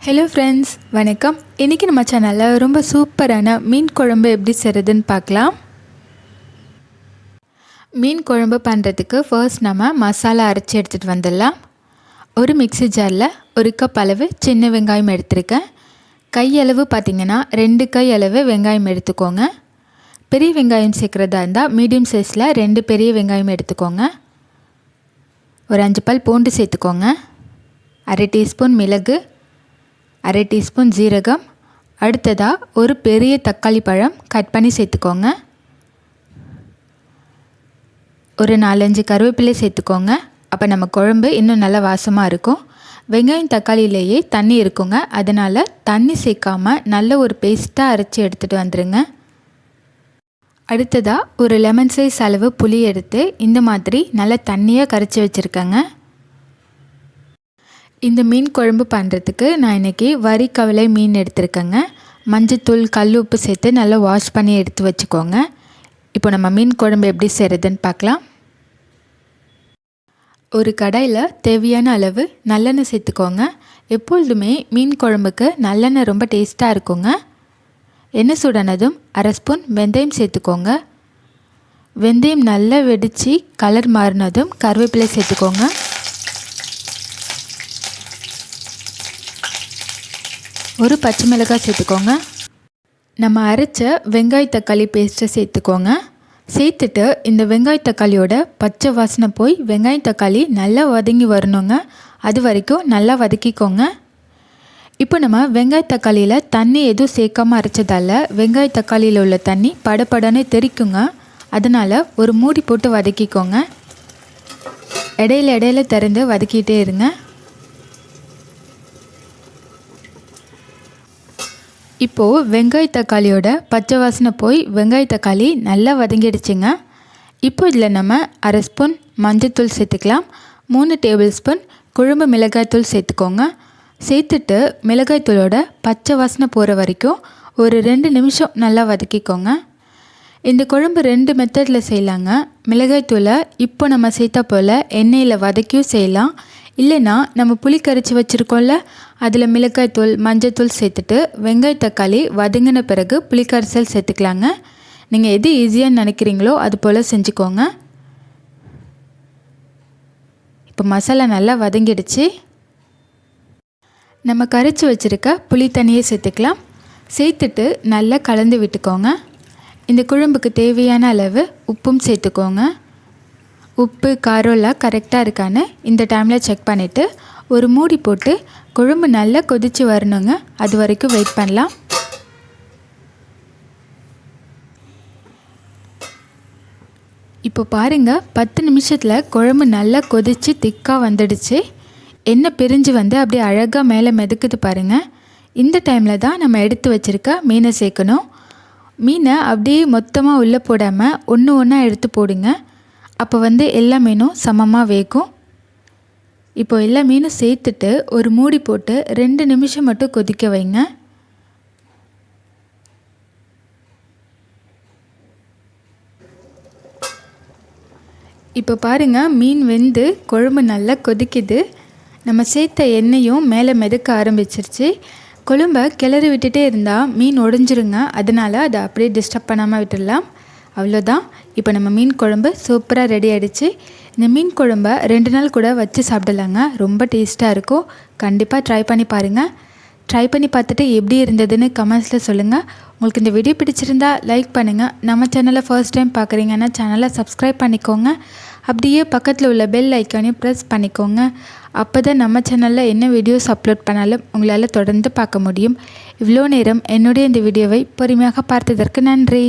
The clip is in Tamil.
ஹலோ ஃப்ரெண்ட்ஸ், வணக்கம். இன்றைக்கி நம்ம சேனலில் ரொம்ப சூப்பரான மீன் குழம்பு எப்படி செய்கிறதுன்னு பார்க்கலாம். மீன் குழம்பு பண்ணுறதுக்கு ஃபர்ஸ்ட் நம்ம மசாலா அரைச்சி எடுத்துகிட்டு வந்துடலாம். ஒரு மிக்ஸி ஜாரில் 1 கப் அளவு சின்ன வெங்காயம் எடுத்திருக்கேன். கையளவு பார்த்திங்கன்னா 2 கை அளவு வெங்காயம் எடுத்துக்கோங்க. பெரிய வெங்காயம் சேர்க்குறதா இருந்தால் மீடியம் சைஸில் 2 பெரிய வெங்காயம் எடுத்துக்கோங்க. ஒரு 5 பல் பூண்டு சேர்த்துக்கோங்க. 1/2 டீஸ்பூன் மிளகு, 1/2 டீஸ்பூன் ஜீரகம். அடுத்ததாக ஒரு பெரிய தக்காளி பழம் கட் பண்ணி சேர்த்துக்கோங்க. ஒரு 4-5 கருவேப்பிலை சேர்த்துக்கோங்க. அப்போ நம்ம குழம்பு இன்னும் நல்லா வாசமாக இருக்கும். வெங்காயம் தக்காளியிலேயே தண்ணி இருக்குங்க, அதனால் தண்ணி சேர்க்காம நல்ல ஒரு பேஸ்ட்டாக அரைச்சி எடுத்துகிட்டு வந்துடுங்க. அடுத்ததாக ஒரு லெமன் சைஸ் அளவு புளி எடுத்து இந்த மாதிரி நல்லா தண்ணியாக கரைச்சி வச்சுருக்கேங்க. இந்த மீன் குழம்பு பண்ணுறதுக்கு நான் இன்றைக்கி வரிக்கவலை மீன் எடுத்துருக்கேங்க. மஞ்சத்தூள், கல் உப்பு சேர்த்து நல்லா வாஷ் பண்ணி எடுத்து வச்சுக்கோங்க. இப்போ நம்ம மீன் குழம்பு எப்படி செய்கிறதுன்னு பார்க்கலாம். ஒரு கடாயில் தேவையான அளவு நல்லெண்ணெய் சேர்த்துக்கோங்க. எப்பொழுதுமே மீன் குழம்புக்கு நல்லெண்ணெய் ரொம்ப டேஸ்ட்டாக இருக்குங்க. எண்ணெய் சூடானதும் 1/2 ஸ்பூன் வெந்தயம் சேர்த்துக்கோங்க. வெந்தயம் நல்லா வெடித்து கலர் மாறினதும் கருவேப்பிலை சேர்த்துக்கோங்க. ஒரு பச்சை மிளகாய் சேர்த்துக்கோங்க. நம்ம அரைச்ச வெங்காய தக்காளி பேஸ்ட்டை சேர்த்துக்கோங்க. சேர்த்துட்டு இந்த வெங்காய தக்காளியோட பச்சை வாசனை போய் வெங்காய தக்காளி நல்லா வதங்கி வரணுங்க. அது வரைக்கும் நல்லா வதக்கிக்கோங்க. இப்போ நம்ம வெங்காய தக்காளியில் தண்ணி எதுவும் சேர்க்காமல் அரைச்சதால் வெங்காய தக்காளியில் உள்ள தண்ணி படப்படன்னு தெறிக்குங்க. அதனால் ஒரு மூடி போட்டு வதக்கிக்கோங்க. இடையில திறந்து வதக்கிட்டே இருங்க. இப்போது வெங்காய தக்காளியோட பச்சை வாசனை போய் வெங்காய தக்காளி நல்லா வதங்கிடுச்சுங்க. இப்போ இதில் நம்ம 1/2 ஸ்பூன் மஞ்சத்தூள் சேர்த்துக்கலாம். 3 டேபிள் ஸ்பூன் குழம்பு மிளகாய்த்தூள் சேர்த்துக்கோங்க. சேர்த்துட்டு மிளகாய்த்தூளோட பச்சை வாசனை போகிற வரைக்கும் ஒரு 2 நிமிஷம் நல்லா வதக்கிக்கோங்க. இந்த குழம்பு 2 மெத்தடில் செய்யலாங்க. மிளகாய்த்தூளை இப்போ நம்ம சேர்த்தா போல் எண்ணெயில் வதக்கியும் செய்யலாம். இல்லைன்னா நம்ம புளி கரைச்சி வச்சுருக்கோம்ல, அதில் மிளகாய்த்தூள், மஞ்சத்தூள் சேர்த்துட்டு வெங்காய தக்காளி வதங்கின பிறகு புளி கரைசல் சேர்த்துக்கலாங்க. நீங்கள் எது ஈஸியாக நினைக்கிறீங்களோ அது போல் செஞ்சுக்கோங்க. இப்போ மசாலா நல்லா வதங்கிடுச்சு. நம்ம கரைச்சி வச்சுருக்க புளி தண்ணியை சேர்த்துக்கலாம். சேர்த்துட்டு நல்லா கலந்து விட்டுக்கோங்க. இந்த குழம்புக்கு தேவையான அளவு உப்பும் சேர்த்துக்கோங்க. உப்பு காரம்லாம் கரெக்டாக இருக்கான்னு இந்த டைமில் செக் பண்ணிவிட்டு ஒரு மூடி போட்டு குழம்பு நல்லா கொதித்து வரணுங்க. அது வரைக்கும் வெயிட் பண்ணலாம். இப்போ பாருங்கள், 10 நிமிஷத்தில் குழம்பு நல்லா கொதித்து திக்காக வந்துடுச்சு. எண்ணெய் பிரிஞ்சு வந்து அப்படியே அழகாக மேலே மிதக்குது பாருங்கள். இந்த டைமில் தான் நம்ம எடுத்து வச்சுருக்க மீனை சேர்க்கணும். மீனை அப்படியே மொத்தமாக உள்ளே போடாமல் ஒன்று ஒன்றா எடுத்து போடுங்க. அப்போ வந்து எல்லா மீனும் சமமாக வேகும். இப்போ எல்லா மீனும் சேர்த்துட்டு ஒரு மூடி போட்டு 2 நிமிஷம் மட்டும் கொதிக்க வைங்க. இப்போ பாருங்கள், மீன் வெந்து குழம்பு நல்லா கொதிக்குது. நம்ம சேர்த்த எண்ணெயும் மேலே மிதக்க ஆரம்பிச்சிருச்சு. குழம்பை கிளறி விட்டுட்டே இருந்தால் மீன் உடைஞ்சிருங்க. அதனால் அதை அப்படியே டிஸ்டர்ப் பண்ணாமல் விட்டுடலாம். அவ்வளோதான். இப்போ நம்ம மீன் குழம்பு சூப்பராக ரெடி ஆகிடுச்சு. இந்த மீன் குழம்பை 2 நாள் கூட வச்சு சாப்பிடலாங்க. ரொம்ப டேஸ்ட்டாக இருக்கும். கண்டிப்பாக ட்ரை பண்ணி பாருங்கள். ட்ரை பண்ணி பார்த்துட்டு எப்படி இருந்ததுன்னு கமெண்ட்ஸில் சொல்லுங்கள். உங்களுக்கு இந்த வீடியோ பிடிச்சிருந்தா லைக் பண்ணுங்கள். நம்ம சேனலை ஃபர்ஸ்ட் டைம் பார்க்குறீங்கன்னா சேனலை சப்ஸ்கிரைப் பண்ணிக்கோங்க. அப்படியே பக்கத்தில் உள்ள பெல் ஐக்கானையும் ப்ரெஸ் பண்ணிக்கோங்க. அப்போ தான் நம்ம சேனலில் என்ன வீடியோஸ் அப்லோட் பண்ணாலும் உங்களால் தொடர்ந்து பார்க்க முடியும். இவ்வளோ நேரம் என்னுடைய இந்த வீடியோவை பொறுமையாக பார்த்ததற்கு நன்றி.